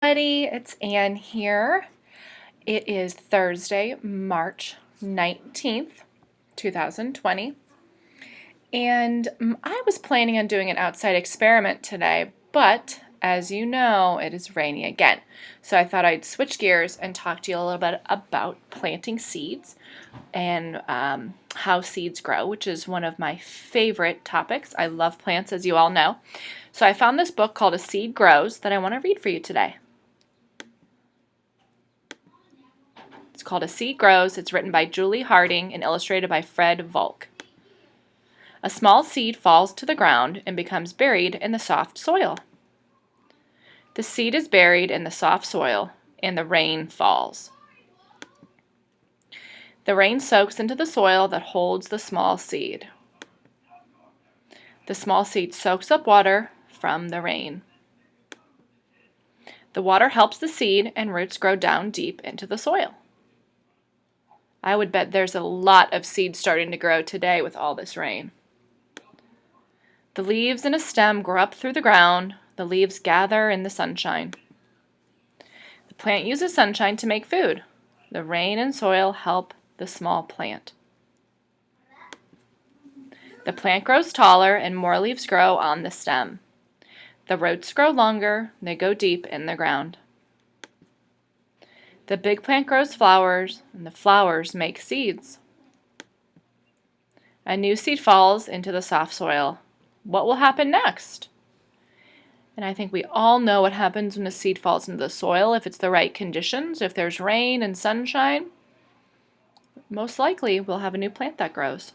It's Anne here. It is Thursday, March 19th, 2020. And I was planning on doing an outside experiment today, but as you know, it is raining again. So I thought I'd switch gears and talk to you a little bit about planting seeds and how seeds grow, which is one of my favorite topics. I love plants, as you all know. So I found this book called A Seed Grows that I want to read for you today. It's called A Seed Grows. It's written by Julie Harding and illustrated by Fred Volk. A small seed falls to the ground and becomes buried in the soft soil. The seed is buried in the soft soil and the rain falls. The rain soaks into the soil that holds the small seed. The small seed soaks up water from the rain. The water helps the seed and roots grow down deep into the soil. I would bet there's a lot of seeds starting to grow today with all this rain. The leaves in a stem grow up through the ground. The leaves gather in the sunshine. The plant uses sunshine to make food. The rain and soil help the small plant. The plant grows taller and more leaves grow on the stem. The roots grow longer. They go deep in the ground. The big plant grows flowers, and the flowers make seeds. A new seed falls into the soft soil. What will happen next? And I think we all know what happens when a seed falls into the soil. If it's the right conditions, if there's rain and sunshine, most likely we'll have a new plant that grows.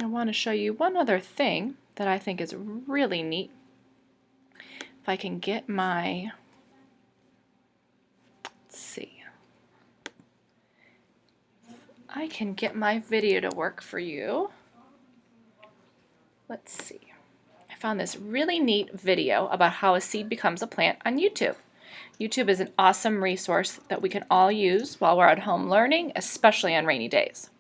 I want to show you one other thing that I think is really neat. If I can get my... I can get my video to work for you. Let's see. I found this really neat video about how a seed becomes a plant on YouTube. YouTube is an awesome resource that we can all use while we're at home learning, especially on rainy days.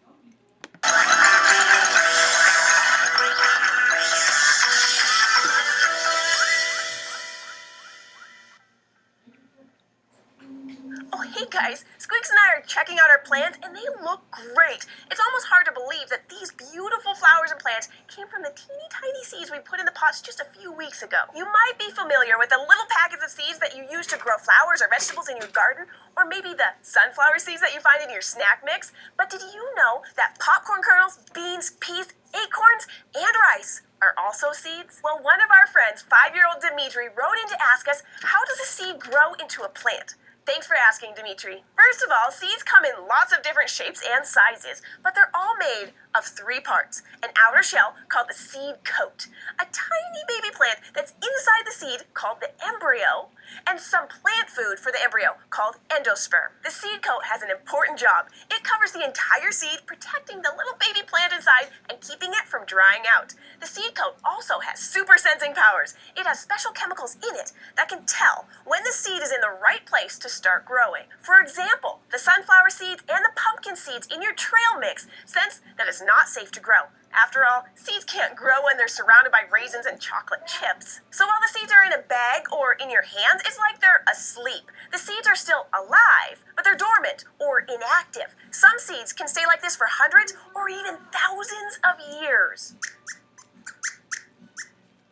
Oh, hey guys, Squeaks and I are checking out our plants and they look great. It's almost hard to believe that these beautiful flowers and plants came from the teeny tiny seeds we put in the pots just a few weeks ago. You might be familiar with the little packets of seeds that you use to grow flowers or vegetables in your garden, or maybe the sunflower seeds that you find in your snack mix. But did you know that popcorn kernels, beans, peas, acorns, and rice are also seeds? Well, one of our friends, 5-year-old Dimitri, wrote in to ask us, how does a seed grow into a plant? Thanks for asking, Dimitri. First of all, seeds come in lots of different shapes and sizes, but they're all made of 3 parts. An outer shell called the seed coat, a tiny baby plant that's inside the seed called the embryo, and some plant food for the embryo called endosperm. The seed coat has an important job. It covers the entire seed, protecting the little baby plant inside and keeping it from drying out. The seed coat also has super sensing powers. It has special chemicals in it that can tell when the seed is in the right place to start growing. For example, the sunflower seeds and the pumpkin seeds in your trail mix sense that it's not safe to grow. After all, seeds can't grow when they're surrounded by raisins and chocolate chips. So while the seeds are in a bag or in your hands, it's like they're asleep. The seeds are still alive, but they're dormant or inactive. Some seeds can stay like this for hundreds or even thousands of years.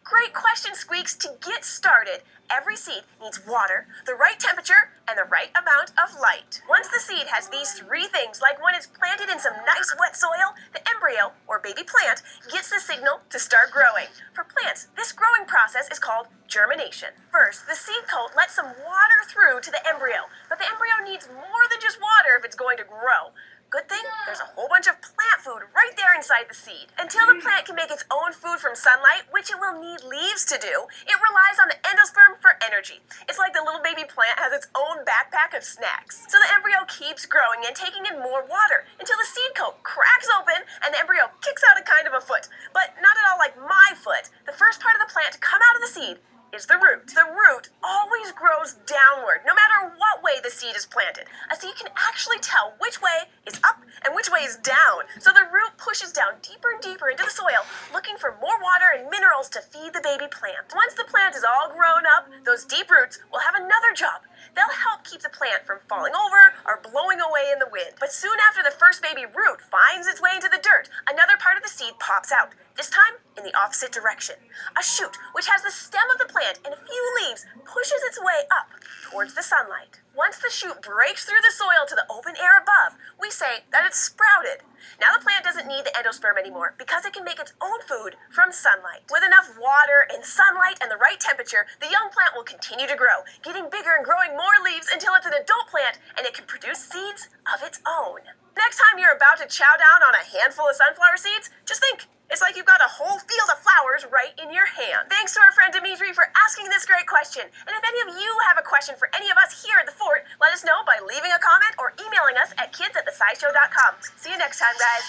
Great question, Squeaks. To get started, every seed needs water, the right temperature, and the right amount of light. Once the seed has these 3 things, like when it's planted in some nice wet soil, the embryo, or baby plant, gets the signal to start growing. For plants, this growing process is called germination. First, the seed coat lets some water through to the embryo, but the embryo needs more than just water if it's going to grow. Good thing there's a whole bunch of plant food right there inside the seed. Until the plant can make its own food from sunlight, which it will need leaves to do, it relies on the endosperm for energy. It's like the little baby plant has its own backpack of snacks. So the embryo keeps growing and taking in more water until the seed coat cracks open and the embryo kicks out a kind of a foot. But not at all like my foot. The first part of the plant to come out of the seed is the root. The root always always grows downward, no matter what way the seed is planted. A seed can actually tell which way is up and which way is down, so the root pushes down deeper and deeper into the soil, looking for more water and minerals to feed the baby plant. Once the plant is all grown up, those deep roots will have another job. They'll help keep the plant from falling over or blowing away in the wind. But soon after the first baby root finds its way into the dirt, another part of the seed pops out, this time in the opposite direction. A shoot, which has the stem of the plant and a few leaves, pushes its way up towards the sunlight. Once the shoot breaks through the soil to the open air above, we say that it's sprouted. Now the plant doesn't need the endosperm anymore because it can make its own food from sunlight. With enough water and sunlight and the right temperature, the young plant will continue to grow, getting bigger and growing more leaves until it's an adult plant and it can produce seeds of its own. Next time you're about to chow down on a handful of sunflower seeds, just think, it's like you've got a whole field of flowers right in your hand. Thanks to our friend Dimitri for asking this great question. And if any of you have a question for any of us here at the fort, let us know by leaving a comment or emailing us at kids@thescishow.com. See you next time, guys.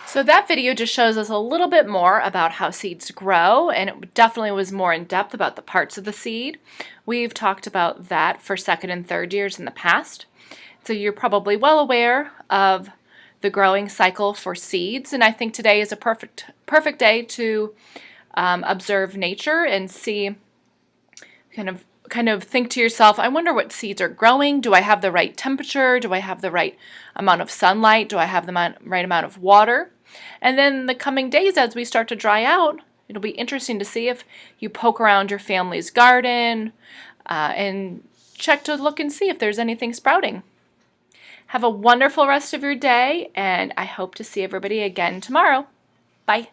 So that video just shows us a little bit more about how seeds grow, and it definitely was more in depth about the parts of the seed. We've talked about that for second and third years in the past. So you're probably well aware of the growing cycle for seeds, and I think today is a perfect day to observe nature and see, kind of think to yourself, I wonder what seeds are growing. Do I have the right temperature? Do I have the right amount of sunlight? Do I have the right amount of water? And then the coming days, as we start to dry out, it'll be interesting to see if you poke around your family's garden and check to look and see if there's anything sprouting. Have a wonderful rest of your day, and I hope to see everybody again tomorrow. Bye.